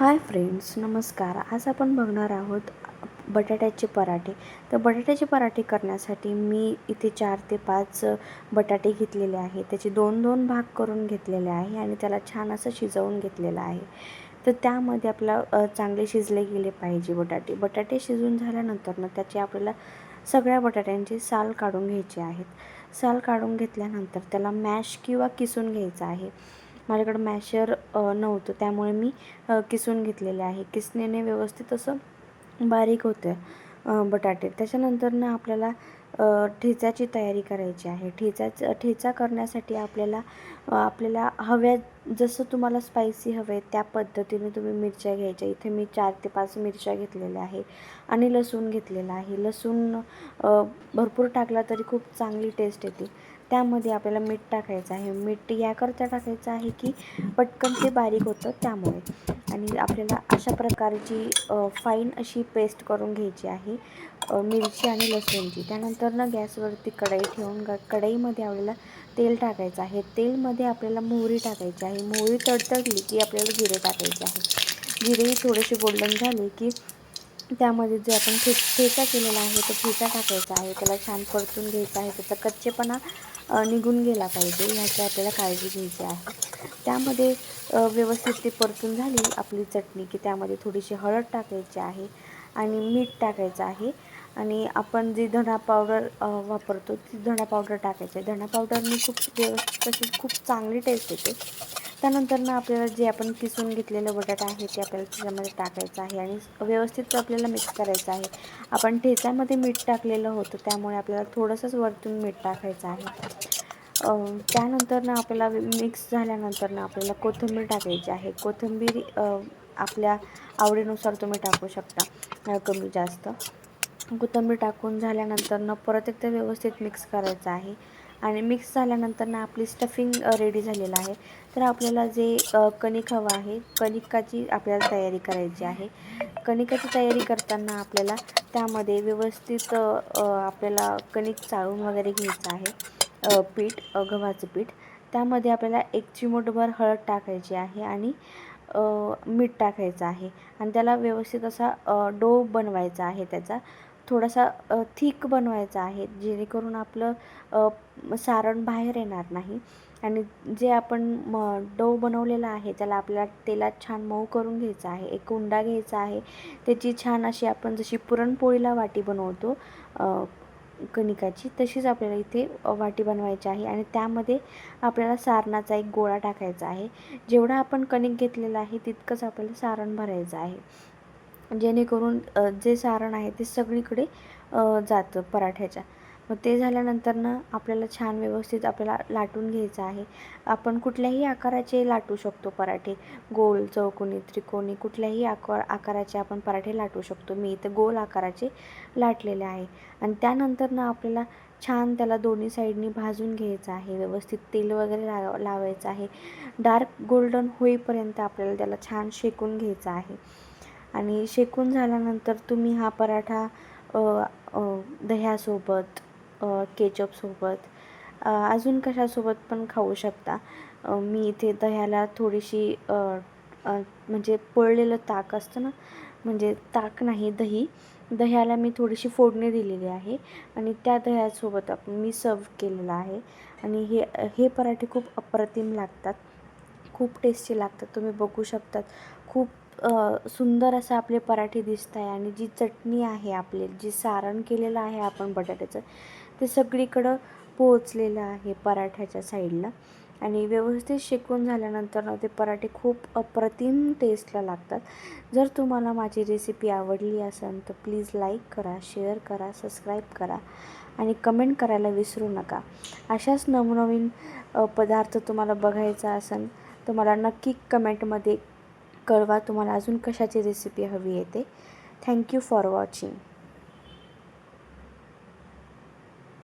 Hi friends, नमस्कार. आज आपण बघणार आहोत बटाट्याचे पराठे. तर बटाट्याचे पराठे करण्यासाठी मी इथे 4 ते 5 बटाटे घेतलेले आहे. त्याचे 2-2 भाग करून घेतलेले आहे आणि त्याला छान असं शिजवून घेतलेलं आहे. तर त्यामध्ये आपला चांगले शिजले गेले पाहिजे बटाटे. बटाटे शिजून झाल्यानंतर त्याचे आपल्याला सगळ्या बटाट्यांची साल काढून घ्यायची आहेत. साल काढून घेतल्यानंतर त्याला मॅश किंवा किसून घ्यायचं आहे. माझ्याकडं मॅशर नव्हतं, त्यामुळे मी किसून घेतलेले आहे. किसणीने व्यवस्थित असं बारीक होतं बटाटे. त्याच्यानंतर आपल्याला ठेचाची तयारी करायची आहे. ठेचा करण्यासाठी आपल्याला जसं तुम्हाला स्पायसी हवे त्या पद्धतीने तुम्ही मिरच्या घ्यायच्या. इथे मी 4 ते 5 मिरच्या घेतलेल्या आहे आणि लसूण घेतलेला आहे. लसूण भरपूर टाकला तरी खूप चांगली टेस्ट येते. त्यामध्ये आपल्याला मीठ टाकायचं आहे. मीठ याकरता टाकायचं आहे की पटकन ते बारीक होतं त्यामुळे. आणि आपल्याला अशा प्रकारची फाईन अशी पेस्ट करून घ्यायची आहे मिरची आणि लसूणची. त्यानंतर गॅसवरती कढई ठेवून कढईमध्ये आपल्याला तेल टाकायचं आहे. तेलमध्ये आपल्याला मोहरी टाकायची आहे. मोहरी तडतडली की आपल्याला जिरे टाकायचे आहे. जिरेही थोडेसे गोल्डन झाले की त्यामध्ये जे आपण ठेचा केलेला आहे तो ठेचा टाकायचा आहे. त्याला छान परतून घ्यायचा आहे. त्याचा कच्चेपणा निघून गेला पाहिजे ह्याची आपल्याला काळजी घ्यायची आहे. त्यामध्ये व्यवस्थित ती परतून झाली आपली चटणी की त्यामध्ये थोडीशी हळद टाकायची आहे आणि मीठ टाकायचं आहे. आणि आपण जी धणा पावडर वापरतो ती धणा पावडर टाकायची आहे. धणा पावडरने खूप व्यवस्थित अशी खूप चांगली टेस्ट येते. त्यानंतर आपल्याला जे आपण किसून घेतलेलं बटाटा आहे ते आपल्याला त्याच्यामध्ये टाकायचं आहे आणि व्यवस्थित आपल्याला मिक्स करायचं आहे. आपण ठेच्यामध्ये मीठ टाकलेलं होतं त्यामुळे आपल्याला थोडंसंच वरतून मीठ टाकायचं आहे. त्यानंतर आपल्याला मिक्स झाल्यानंतर आपल्याला कोथिंबीर टाकायची आहे. कोथिंबीर आपल्या आवडीनुसार तुम्ही टाकू शकता, कमी जास्त. कोथिंबीर टाकून झाल्यानंतर परत एकदा व्यवस्थित मिक्स करायचं आहे. आणि मिक्स झाल्यानंतर आपली स्टफिंग रेडी झालेलं आहे. तर आपल्याला जे कणिक हवं आहे, कणिकाची आपल्याला तयारी करायची आहे. कणिकाची तयारी करताना आपल्याला त्यामध्ये व्यवस्थित आपल्याला कणिक चाळून वगैरे घ्यायचं आहे. गव्हाचं पीठ. त्यामध्ये आपल्याला 1 चिमूटभर हळद टाकायची आहे आणि मीठ टाकायचं आहे आणि त्याला व्यवस्थित असा डो बनवायचा आहे. त्याचा थोडासा थिक बनवायचा आहे जेणेकरून आपलं सारण बाहेर येणार नाही. आणि जे आपण डो बनवलेला आहे त्याला आपल्याला तेलात छान मऊ करून घ्यायचं आहे. एक उंडा घ्यायचा आहे. त्याची छान अशी आपण जशी पुरणपोळीला वाटी बनवतो कणिकाची, तशीच आपल्याला इथे वाटी बनवायची आहे. आणि त्यामध्ये आपल्याला सारणाचा एक गोळा टाकायचा आहे. जेवढा आपण कणिक घेतलेला आहे तितकंच आपल्याला सारण भरायचं आहे, जेणेकरून जे सारण आहे ते सगळीकडे जातं पराठ्याच्या. मग ते झाल्यानंतर आपल्याला छान व्यवस्थित आपल्याला लाटून घ्यायचं आहे. आपण कुठल्याही आकाराचे लाटू शकतो पराठे. गोल, चौकोनी, त्रिकोणी कुठल्याही आकाराचे आपण पराठे लाटू शकतो. मी इथं गोल आकाराचे लाटलेले आहे. आणि त्यानंतर आपल्याला छान त्याला दोन्ही साईडनी भाजून घ्यायचं आहे. व्यवस्थित तेल वगैरे लावायचं आहे. डार्क गोल्डन होईपर्यंत आपल्याला त्याला छान शेकून घ्यायचं आहे. आणि शेकून झाल्यानंतर तुम्ही हा पराठा दह्यासोबत, केचपसोबत, अजून कशासोबत पण खाऊ शकता. मी इथे दह्याला थोडीशी म्हणजे पळलेलं ताक असतं ना, म्हणजे ताक नाही दह्याला मी थोडीशी फोडणी दिलेली आहे आणि त्या दह्यासोबत मी सर्व केलेलं आहे. आणि हे पराठे खूप अप्रतिम लागतात, खूप टेस्टी लागतात. तुम्ही बघू शकतात खूप सुंदर असं आपले पराठे दिसत आहे. आणि जी चटणी आहे, आपले जे सारण केलेलं आहे आपण बटाट्याचं, ते सगळीकडं पोहोचलेलं आहे पराठ्याच्या साईडला. आणि व्यवस्थित शेकून झाल्यानंतर ते पराठे खूप अप्रतिम टेस्टला लागतात. जर तुम्हाला माझी रेसिपी आवडली असेल तर प्लीज लाईक करा, शेअर करा, सबस्क्राईब करा आणि कमेंट करायला विसरू नका. अशाच नवनवीन पदार्थ तुम्हाला बघायचा असेल तर मला नक्की कमेंटमध्ये कळवा तुम्हाला अजून कशाची रेसिपी हवी आहे ते. Thank you for watching.